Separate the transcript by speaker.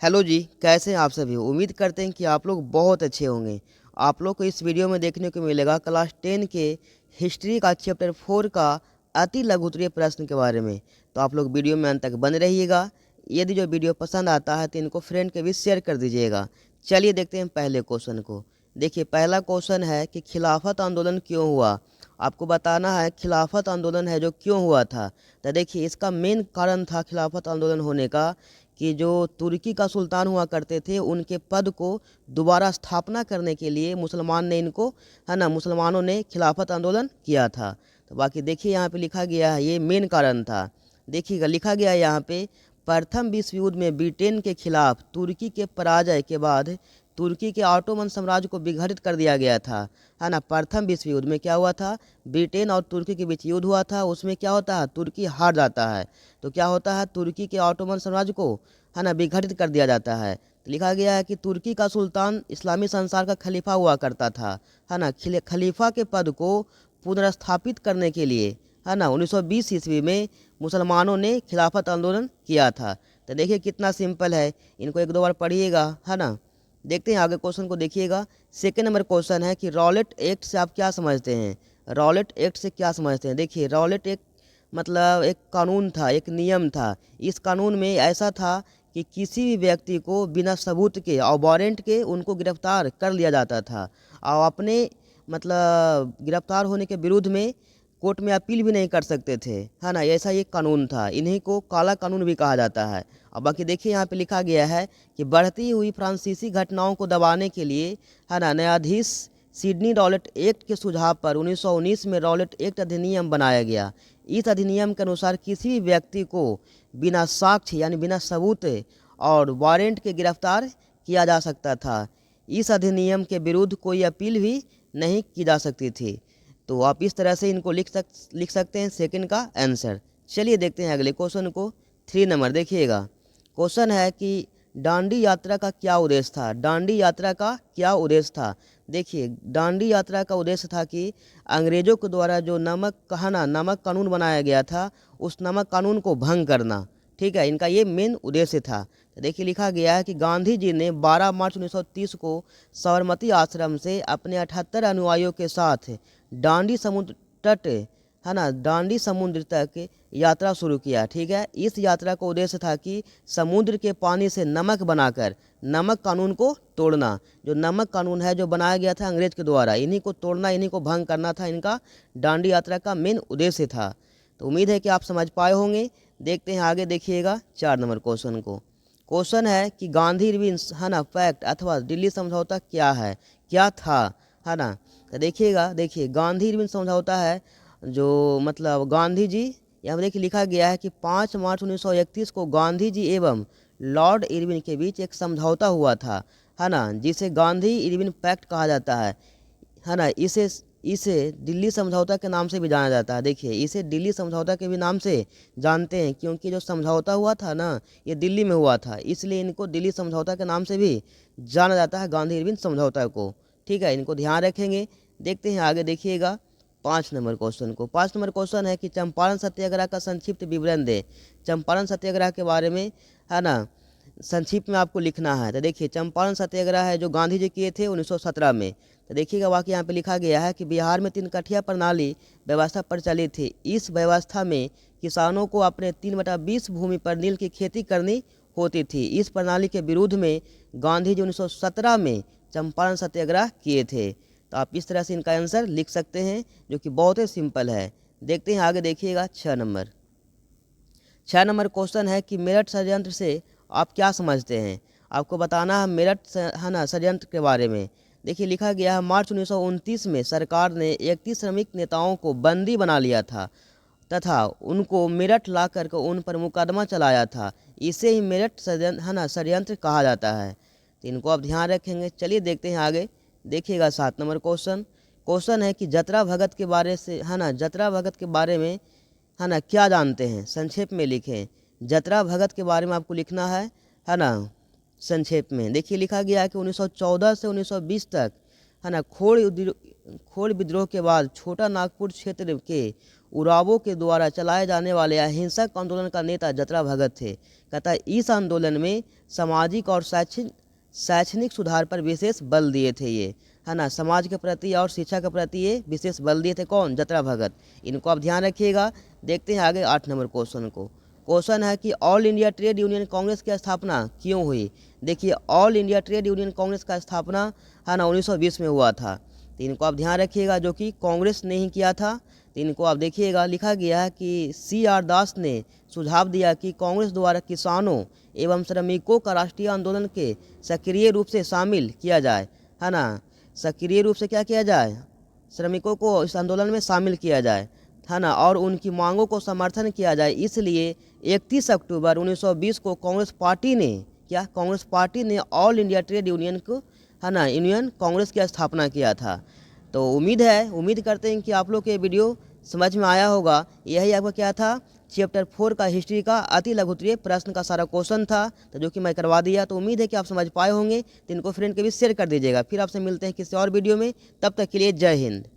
Speaker 1: Hello जी, कैसे हैं आप सभी? उम्मीद करते हैं कि आप लोग बहुत अच्छे होंगे। आप लोग को इस वीडियो में देखने को मिलेगा क्लास 10 के हिस्ट्री का चैप्टर 4 का अति लघु उत्तरीय प्रश्न के बारे में। तो आप लोग वीडियो में अंत तक बने रहिएगा। यदि जो वीडियो पसंद आता है तो इनको फ्रेंड के बीच शेयर कर दीजिएगा। चलिए देखते हैं पहले क्वेश्चन को। देखिए पहला क्वेश्चन है कि खिलाफत आंदोलन क्यों हुआ। आपको बताना है खिलाफत आंदोलन है जो क्यों हुआ था। तो देखिए इसका मेन कारण था खिलाफत आंदोलन होने का कि जो तुर्की का सुल्तान हुआ करते थे उनके पद को दोबारा स्थापना करने के लिए मुसलमान ने इनको है ना मुसलमानों ने खिलाफत आंदोलन किया था। तो बाकी देखिए यहाँ पे लिखा गया है ये मेन कारण था। देखिएगा लिखा गया है यहाँ पे प्रथम विश्व युद्ध में ब्रिटेन के खिलाफ तुर्की के पराजय के बाद तुर्की के ऑटोमन साम्राज्य को विघटित कर दिया गया था। है ना, प्रथम विश्व युद्ध में क्या हुआ था, ब्रिटेन और तुर्की के बीच युद्ध हुआ था। उसमें क्या होता है, तुर्की हार जाता है। तो क्या होता है, तुर्की के ऑटोमन साम्राज्य को है ना विघटित कर दिया जाता है। तो लिखा गया है कि तुर्की का सुल्तान इस्लामी संसार का खलीफा हुआ करता था। है ना, खलीफा के पद को पुनर्स्थापित करने के लिए है ना 1920 ईस्वी में मुसलमानों ने खिलाफत आंदोलन किया था। तो देखिए कितना सिंपल है, इनको एक दो बार पढ़िएगा। है ना, देखते हैं आगे क्वेश्चन को देखिएगा। सेकेंड नंबर क्वेश्चन है कि रॉलेट एक्ट से आप क्या समझते हैं। रॉलेट एक्ट से क्या समझते हैं। देखिए रॉलेट एक्ट मतलब एक कानून था, एक नियम था। इस कानून में ऐसा था कि किसी भी व्यक्ति को बिना सबूत के और वारंट के उनको गिरफ्तार कर लिया जाता था और अपने मतलब गिरफ्तार होने के विरुद्ध में कोर्ट में अपील भी नहीं कर सकते थे। है ना, ऐसा ये कानून था, इन्हीं को काला कानून भी कहा जाता है। और बाकी देखिए यहाँ पे लिखा गया है कि बढ़ती हुई फ्रांसीसी घटनाओं को दबाने के लिए है ना न्यायाधीश सिडनी रॉलेट एक्ट के सुझाव पर 1919 में रॉलेट एक्ट अधिनियम बनाया गया। इस अधिनियम के अनुसार किसी भी व्यक्ति को बिना साक्ष्य यानी बिना सबूत और वारंट के गिरफ्तार किया जा सकता था। इस अधिनियम के विरुद्ध कोई अपील भी नहीं की जा सकती थी। तो आप इस तरह से इनको लिख सकते हैं सेकंड का आंसर। चलिए देखते हैं अगले क्वेश्चन को। 3 नंबर देखिएगा। क्वेश्चन है कि डांडी यात्रा का क्या उद्देश्य था। डांडी यात्रा का क्या उद्देश्य था। देखिए डांडी यात्रा का उद्देश्य था कि अंग्रेजों के द्वारा जो नमक कानून बनाया गया था उस नमक कानून को भंग करना। ठीक है, इनका ये मेन उद्देश्य था। तो देखिए लिखा गया है कि गांधी जी ने 12 मार्च 1930 को साबरमती आश्रम से अपने 78 अनुयायियों के साथ डांडी समुद्र तट है ना डांडी समुद्र तक यात्रा शुरू किया। ठीक है, इस यात्रा का उद्देश्य था कि समुद्र के पानी से नमक बनाकर नमक कानून को तोड़ना। जो नमक कानून है जो बनाया गया था अंग्रेज के द्वारा, इन्हीं को तोड़ना, इन्हीं को भंग करना था इनका डांडी यात्रा का मेन उद्देश्य था। तो उम्मीद है कि आप समझ पाए होंगे। देखते हैं आगे देखिएगा 4 नंबर क्वेश्चन को। क्वेश्चन है कि गांधी इरविन है ना पैक्ट अथवा दिल्ली समझौता क्या है, क्या था। है ना, तो देखिएगा, देखिए गांधी इरविन समझौता है जो मतलब गांधी जी, यहाँ देखिए लिखा गया है कि 5 मार्च 1931 को गांधी जी एवं लॉर्ड इरविन के बीच एक समझौता हुआ था। है ना, जिसे गांधी इरविन पैक्ट कहा जाता है ना। इसे इसे दिल्ली समझौता के नाम से भी जाना जाता है। देखिए इसे दिल्ली समझौता के भी नाम से जानते हैं क्योंकि जो समझौता हुआ था ना ये दिल्ली में हुआ था, इसलिए इनको दिल्ली समझौता के नाम से भी जाना जाता है, गांधी इरविन समझौता को। ठीक है, इनको ध्यान रखेंगे। देखते हैं आगे देखिएगा 5 नंबर क्वेश्चन को। 5 नंबर क्वेश्चन है कि चंपारण सत्याग्रह का संक्षिप्त विवरण दे। चंपारण सत्याग्रह के बारे में है ना संक्षिप्त में आपको लिखना है। तो देखिए चंपारण सत्याग्रह है जो गांधी जी किए थे 1917 में। तो देखिएगा वाकई यहाँ पे लिखा गया है कि बिहार में 3 कठिया प्रणाली व्यवस्था प्रचलित थी। इस व्यवस्था में किसानों को अपने 3/20 भूमि पर नील की खेती करनी होती थी। इस प्रणाली के विरुद्ध में गांधी जी 1917 में चंपारण सत्याग्रह किए थे। तो आप इस तरह से इनका आंसर लिख सकते हैं जो कि बहुत ही सिंपल है। देखते हैं आगे देखिएगा 6 नंबर। 6 नंबर क्वेश्चन है कि मेरठ षड्यंत्र से आप क्या समझते हैं। आपको बताना है मेरठ है ना षड्यंत्र के बारे में। देखिए लिखा गया है मार्च 1929 में सरकार ने 31 श्रमिक नेताओं को बंदी बना लिया था तथा उनको मेरठ ला करके उन पर मुकदमा चलाया था। इसे ही मेरठ षड्यंत्र है ना षड्यंत्र कहा जाता है। तो इनको आप ध्यान रखेंगे। चलिए देखते हैं आगे देखिएगा 7 नंबर क्वेश्चन। क्वेश्चन है कि जतरा भगत के बारे से है ना जतरा भगत के बारे में है ना क्या जानते हैं, संक्षेप में लिखें। जतरा भगत के बारे में आपको लिखना है ना संक्षेप में। देखिए लिखा गया है कि 1914 से 1920 तक है ना खोड़ विद्रोह के बाद छोटा नागपुर क्षेत्र के उरावों के द्वारा चलाए जाने वाले अहिंसक आंदोलन का नेता जतरा भगत थे। कहता है इस आंदोलन में सामाजिक और शैक्षणिक सुधार पर विशेष बल दिए थे ये, है ना। समाज के प्रति और शिक्षा के प्रति ये विशेष बल दिए थे कौन? जतरा भगत। इनको आप ध्यान रखिएगा। देखते हैं आगे 8 नंबर क्वेश्चन को। क्वेश्चन है कि all India trade union Congress की स्थापना क्यों हुई? देखिए all India trade union Congress का स्थापना, है ना, 1920 में हुआ था। तो इनको आप ध्यान रखिएगा, जो कि कांग्रेस ने ही किया था। तो इनको आप देखिएगा, लिखा गया है कि CR दास ने सुझाव दिया कि कांग्रेस द्वारा किसानों एवं श्रमिकों का राष्ट्रीय आंदोलन के सक्रिय रूप से शामिल किया जाए, है ना। सक्रिय रूप से क्या किया जाए? श्रमिकों को इस आंदोलन में शामिल किया जाए, है ना, और उनकी मांगों को समर्थन किया जाए। इसलिए 31 अक्टूबर 1920 को कांग्रेस पार्टी ने ऑल इंडिया ट्रेड यूनियन को, है ना, यूनियन कांग्रेस की स्थापना किया था। तो उम्मीद करते हैं कि आप लोग के वीडियो समझ में आया होगा। यही आपका क्या था, चैप्टर 4 का हिस्ट्री का अति लघुत्तरीय प्रश्न का सारा क्वेश्चन था, तो जो कि मैं करवा दिया। तो उम्मीद है कि आप समझ पाए होंगे। तो इनको फ्रेंड के भी शेयर कर दीजिएगा। फिर आपसे मिलते हैं किसी और वीडियो में। तब तक के लिए जय हिंद।